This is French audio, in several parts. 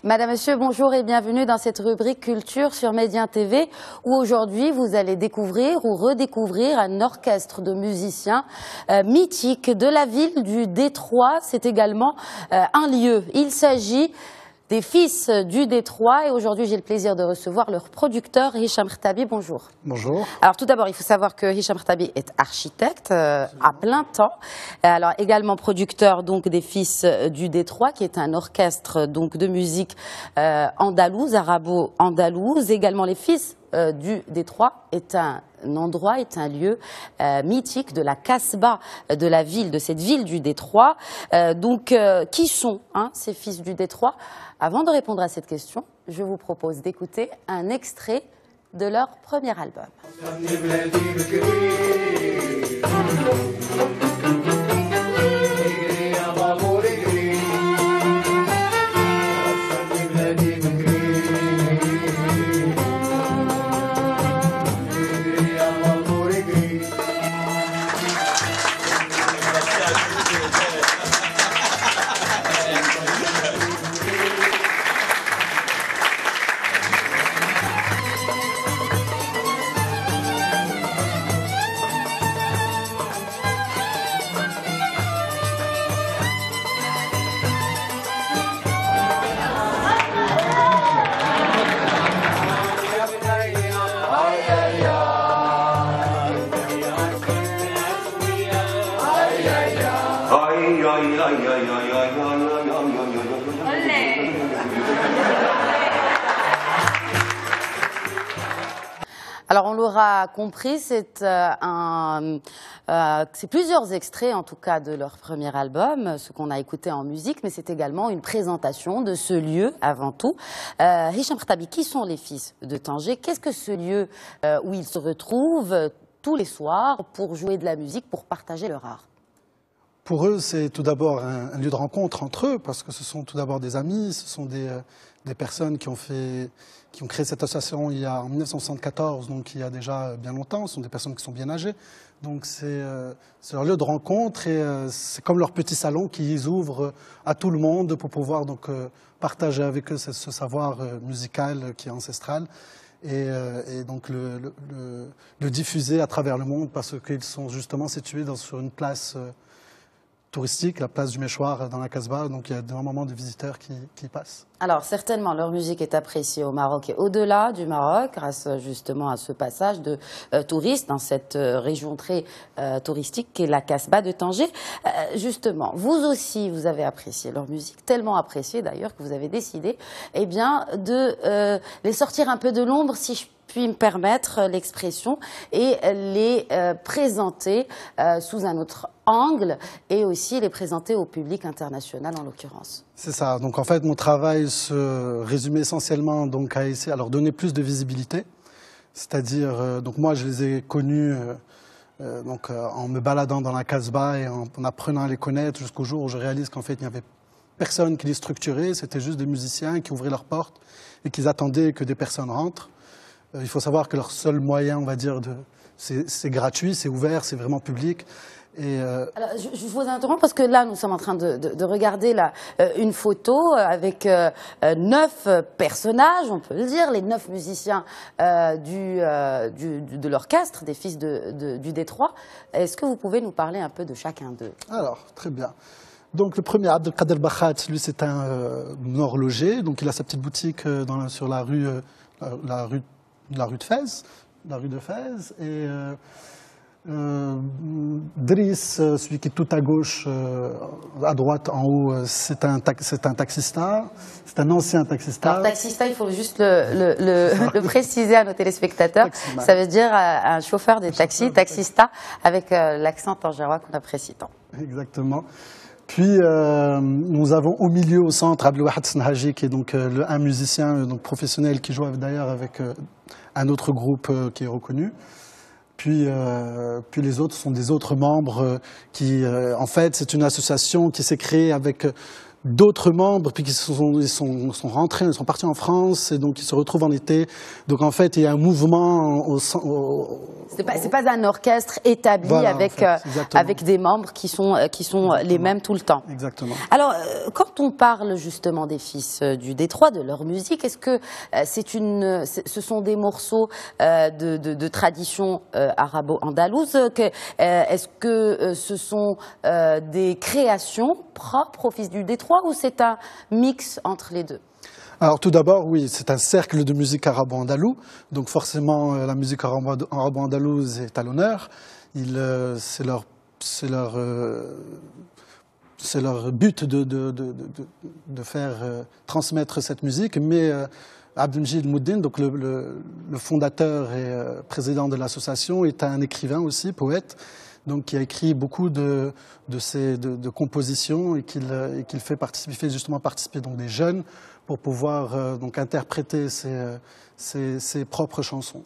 Madame, Monsieur, bonjour et bienvenue dans cette rubrique Culture sur Médien TV où aujourd'hui vous allez découvrir ou redécouvrir un orchestre de musiciens mythiques de la ville du Détroit. C'est également un lieu. Il s'agit des Fils du Détroit et aujourd'hui j'ai le plaisir de recevoir leur producteur Hicham Rtabi. Bonjour. Bonjour. Alors tout d'abord il faut savoir que Hicham Rtabi est architecte à plein temps. Alors également producteur donc des Fils du Détroit qui est un orchestre donc de musique andalouse, arabo-andalouse. Également les Fils du Détroit est un endroit, est un lieu mythique de la Casbah de la ville, de cette ville du Détroit. Qui sont ces Fils du Détroit? Avant de répondre à cette question, je vous propose d'écouter un extrait de leur premier album. Alors on l'aura compris, c'est plusieurs extraits en tout cas de leur premier album, ce qu'on a écouté en musique, mais c'est également une présentation de ce lieu avant tout. Hicham Rtabi, qui sont les Fils de Tanger? Qu'est-ce que ce lieu où ils se retrouvent tous les soirs pour jouer de la musique, pour partager leur art? Pour eux, c'est tout d'abord un lieu de rencontre entre eux, parce que ce sont tout d'abord des amis, ce sont des personnes qui ont créé cette association en 1974, donc il y a déjà bien longtemps. Ce sont des personnes qui sont bien âgées. Donc c'est leur lieu de rencontre et c'est comme leur petit salon qu'ils ouvrent à tout le monde pour pouvoir donc partager avec eux ce savoir musical qui est ancestral et donc le diffuser à travers le monde parce qu'ils sont justement situés sur une place touristique, la place du Méchoir dans la Casbah, donc il y a énormément de visiteurs qui passent. Alors certainement, leur musique est appréciée au Maroc et au-delà du Maroc, grâce justement à ce passage de touristes dans cette région très touristique qu'est la Casbah de Tanger. Justement, vous aussi, vous avez apprécié leur musique, tellement appréciée d'ailleurs que vous avez décidé de les sortir un peu de l'ombre, si je puis me permettre l'expression, et les présenter sous un autre angle et aussi les présenter au public international en l'occurrence. C'est ça. Donc en fait, mon travail se résume essentiellement donc à essayer à leur donner plus de visibilité. C'est-à-dire, donc moi je les ai connus en me baladant dans la Casbah et en apprenant à les connaître jusqu'au jour où je réalise qu'en fait il n'y avait personne qui les structurait, c'était juste des musiciens qui ouvraient leurs portes et qui attendaient que des personnes rentrent. Il faut savoir que leur seul moyen, on va dire, c'est gratuit, c'est ouvert, c'est vraiment public. Alors, je vous interromps parce que là, nous sommes en train de regarder une photo avec 9 personnages, on peut le dire, les 9 musiciens de l'orchestre des Fils du Détroit. Est-ce que vous pouvez nous parler un peu de chacun d'eux? Alors, très bien. Donc le premier, Abdelkader Bakhat, lui c'est un horloger, donc il a sa petite boutique sur la rue de Fès, et Driss, celui qui est tout à gauche, à droite, en haut, c'est un taxista, c'est un ancien taxista. Alors taxista, il faut juste le préciser à nos téléspectateurs, ça veut dire un chauffeur de taxi, taxista, avec l'accent tangérois qu'on apprécie tant. Exactement. Puis nous avons au milieu, au centre, Abdelwahad Snhaji, qui est donc un musicien professionnel qui joue d'ailleurs avec un autre groupe qui est reconnu. Puis les autres sont des autres membres qui, en fait, c'est une association qui s'est créée avec d'autres membres, puis ils sont rentrés, ils sont partis en France, et donc ils se retrouvent en été. Donc en fait, il y a un mouvement c'est pas un orchestre établi, voilà, avec, en fait, avec des membres qui sont les mêmes tout le temps. Exactement. Alors, quand on parle justement des Fils du Détroit, de leur musique, est-ce que ce sont des morceaux de tradition arabo-andalouse? Est-ce que ce sont des créations propres aux Fils du Détroit, ou c'est un mix entre les deux? Alors tout d'abord, oui, c'est un cercle de musique arabo-andalou, donc forcément la musique arabo-andalouse est à l'honneur. C'est leur but de faire transmettre cette musique, mais Abdelmjid Mouddine, donc le fondateur et président de l'association, est un écrivain aussi, poète, donc qui a écrit beaucoup de compositions et qu'il fait participer donc des jeunes pour pouvoir donc interpréter ses propres chansons.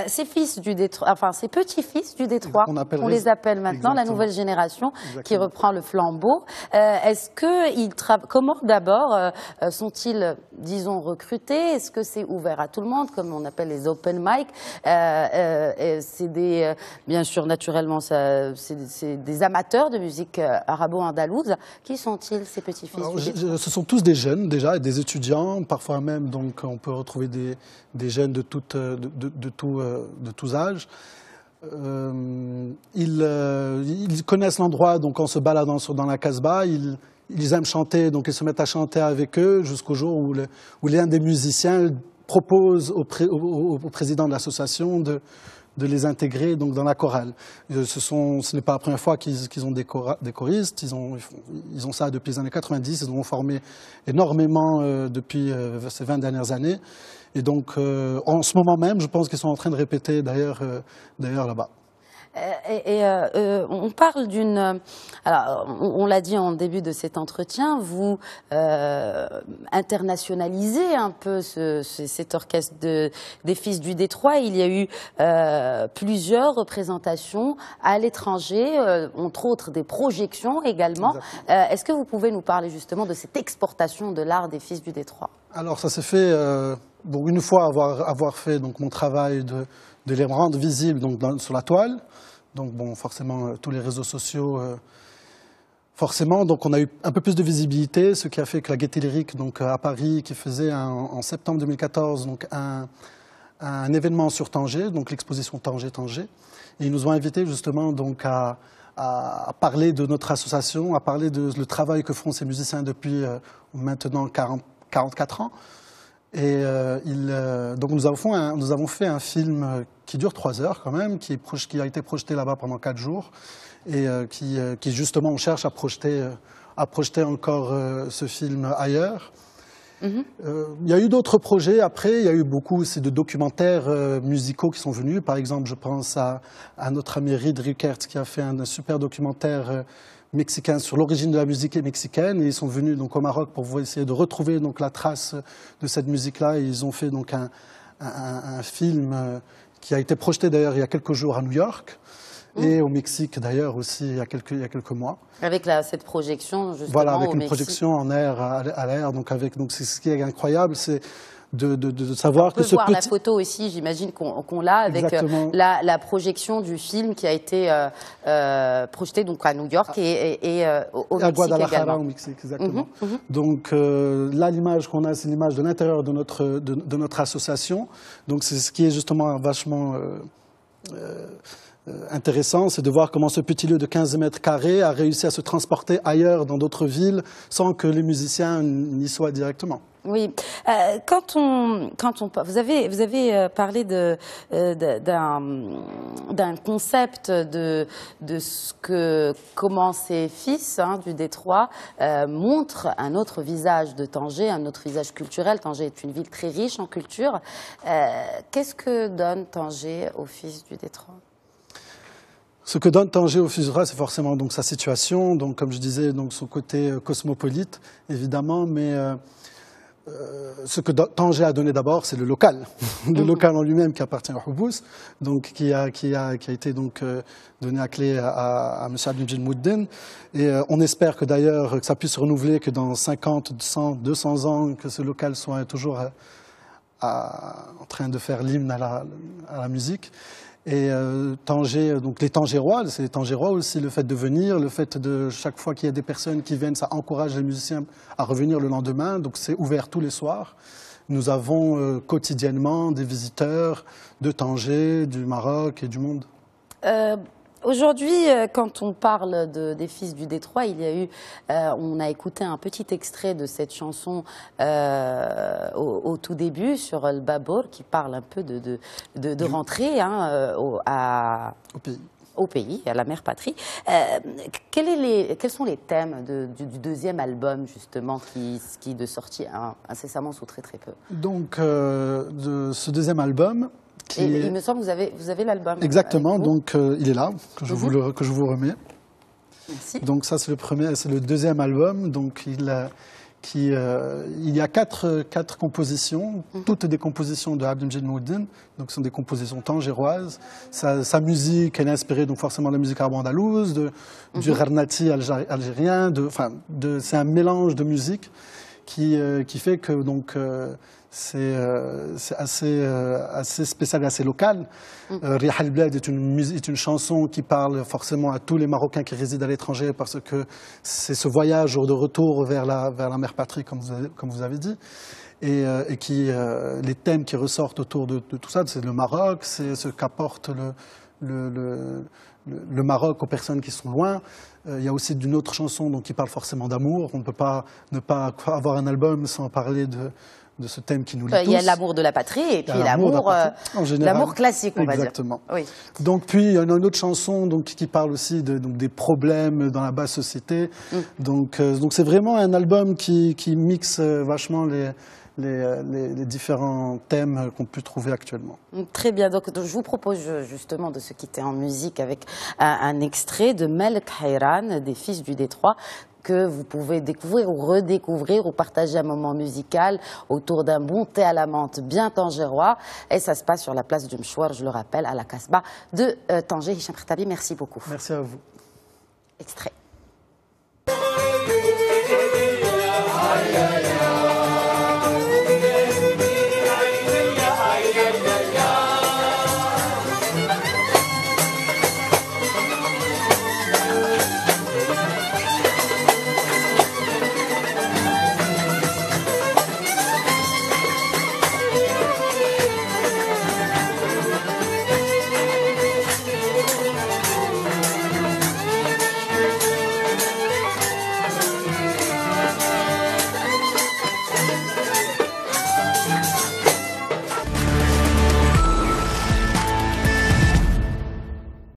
Ces fils du Détroit, enfin ces petits-fils du Détroit, on les appelle maintenant, la nouvelle génération qui reprend le flambeau. Est-ce que comment d'abord sont-ils, disons, recrutés? Est-ce que c'est ouvert à tout le monde, comme on appelle les open mic? C'est bien sûr, naturellement, c'est des amateurs de musique arabo-andalouse. Qui sont-ils, ces petits-fils du Détroit? Ce sont tous des jeunes déjà, des étudiants, parfois même, donc on peut retrouver des jeunes de tous âges. Ils connaissent l'endroit, donc en se baladant dans la Casbah, ils aiment chanter, donc ils se mettent à chanter avec eux jusqu'au jour où l'un des musiciens propose au président de l'association de les intégrer donc dans la chorale. Ce n'est pas la première fois qu'ils ont des choristes, ils ont ça depuis les années 90, ils ont formé énormément depuis ces 20 dernières années. Et donc, en ce moment même, je pense qu'ils sont en train de répéter d'ailleurs là-bas. On parle d'une... Alors, on l'a dit en début de cet entretien, vous internationalisez un peu cet orchestre des Fils du Détroit. Il y a eu plusieurs représentations à l'étranger, entre autres des projections également. Est-ce que vous pouvez nous parler justement de cette exportation de l'art des Fils du Détroit? Alors, ça s'est fait... Bon, une fois avoir fait donc, mon travail de les rendre visibles donc, sur la toile, donc bon, forcément tous les réseaux sociaux, forcément, donc on a eu un peu plus de visibilité, ce qui a fait que la Gaîté Lyrique donc, à Paris, qui faisait en septembre 2014 donc, un événement sur Tanger, donc l'exposition Tanger, et ils nous ont invités justement donc, à parler de notre association, à parler le travail que font ces musiciens depuis maintenant 44 ans. Et donc nous avons fait un film qui dure 3 heures quand même, qui a été projeté là-bas pendant 4 jours, et qui justement on cherche à projeter encore ce film ailleurs. Il y a eu d'autres projets après, il y a eu beaucoup aussi de documentaires musicaux qui sont venus. Par exemple, je pense à notre ami Reed Rickert qui a fait un super documentaire mexicain sur l'origine de la musique mexicaine, et ils sont venus donc au Maroc pour essayer de retrouver donc la trace de cette musique-là, et ils ont fait donc un film qui a été projeté d'ailleurs il y a quelques jours à New York et au Mexique d'ailleurs aussi il y a quelques mois. Avec cette projection justement voilà, avec une Mexique. Projection en air à l'air, donc c'est ce qui est incroyable, c'est de savoir que ce petit... On peut voir la photo aussi, j'imagine qu'on l'a, avec la projection du film qui a été projeté donc à New York et au Mexique également. Au Mexique, exactement. Donc là, l'image qu'on a, c'est l'image de l'intérieur de notre association. Donc c'est ce qui est justement vachement intéressant, c'est de voir comment ce petit lieu de 15 mètres carrés a réussi à se transporter ailleurs dans d'autres villes sans que les musiciens n'y soient directement. Oui, vous avez parlé d'un concept comment ces fils du Détroit montrent un autre visage de Tanger, un autre visage culturel. Tanger est une ville très riche en culture. Qu'est-ce que donne Tanger aux Fils du Détroit? Ce que donne Tanger au Fils du Détroit, c'est forcément donc sa situation, donc comme je disais, donc son côté cosmopolite, évidemment, mais ce que Tanger a donné d'abord, c'est le local. Le local en lui-même qui appartient au Houbous, donc qui a été donc donné à clé à M. Abdelmajid Mouddine. Et on espère que d'ailleurs que ça puisse se renouveler, que dans 50, 100, 200 ans, que ce local soit toujours en train de faire l'hymne à la musique. Et Tanger, donc les Tangérois, c'est les Tangérois aussi, le fait de venir, le fait de chaque fois qu'il y a des personnes qui viennent, ça encourage les musiciens à revenir le lendemain, donc c'est ouvert tous les soirs. Nous avons quotidiennement des visiteurs de Tanger, du Maroc et du monde. Aujourd'hui, quand on parle des Fils du Détroit, il y a eu, on a écouté un petit extrait de cette chanson au tout début sur El Babour, qui parle un peu de rentrer au pays, à la mère patrie. Quels sont les thèmes du deuxième album, justement, qui de sortie incessamment sous très peu? Donc, de ce deuxième album... Il me semble que vous avez l'album. Exactement, donc il est là, que je vous remets. Merci. Donc ça c'est le premier, c'est le deuxième album, donc il y a quatre compositions, toutes des compositions de Abdelmajid Mouddine, donc ce sont des compositions tangéroises. Sa musique, elle est inspirée donc forcément de la musique arabo-andalouse, du gharnati algérien, c'est un mélange de musique qui fait que donc c'est assez spécial et assez local. Riyah El Bled est une chanson qui parle forcément à tous les Marocains qui résident à l'étranger parce que c'est ce voyage de retour vers la mère patrie, comme vous avez dit. Et les thèmes qui ressortent autour de tout ça, c'est le Maroc, c'est ce qu'apporte le Maroc aux personnes qui sont loin. Il y a aussi une autre chanson qui parle forcément d'amour. On ne peut pas ne pas avoir un album sans parler de ce thème qui nous lie tous. Il y a l'amour de la patrie et puis l'amour classique, on va dire. Exactement. Oui. Donc, puis, il y a une autre chanson qui parle aussi des problèmes dans la basse société. Donc c'est vraiment un album qui mixe vachement les différents thèmes qu'on peut trouver actuellement. Très bien, donc je vous propose justement de se quitter en musique avec un extrait de Melk Hayran, des Fils du Détroit, que vous pouvez découvrir ou redécouvrir ou partager un moment musical autour d'un bon thé à la menthe bien tangérois. Et ça se passe sur la place du Mchouar, je le rappelle, à la Casbah de Tanger. Hicham Khattabi, merci beaucoup. Merci à vous. Extrait.